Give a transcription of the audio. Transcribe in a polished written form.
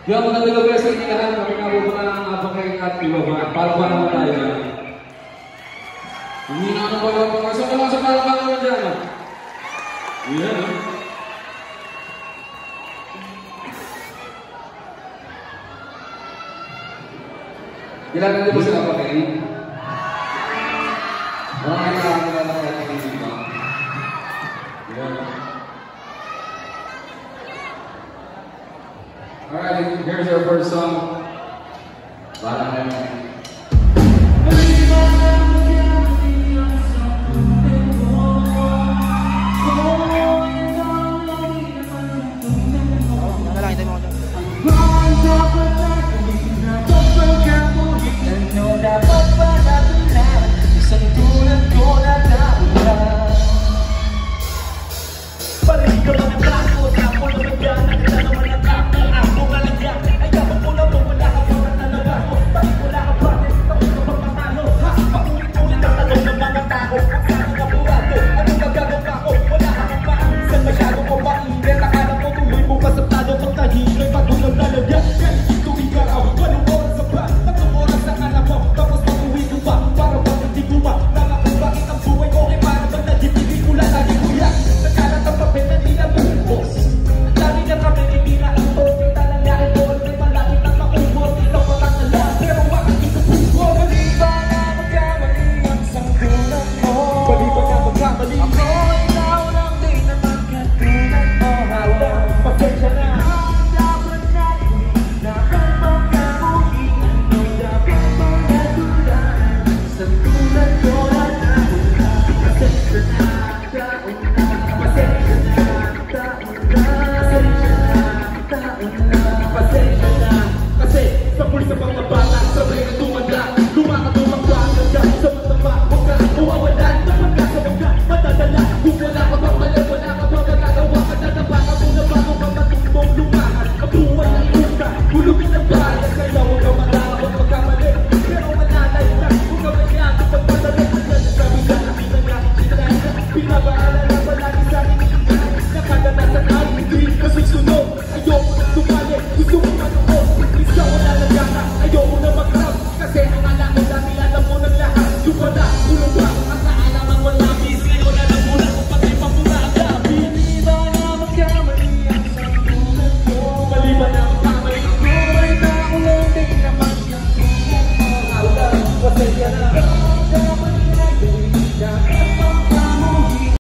Diyan mo natulog sa tinahan, kami nabubuka ng apakain at ibaba. Para pa naman tayo na. Hindi na ano ba lang sa para pa naman dyan. Yan. Kailangan din ba sila apakain? Marami na ako na apakain dito. Yan. Alright, here's our first song. Para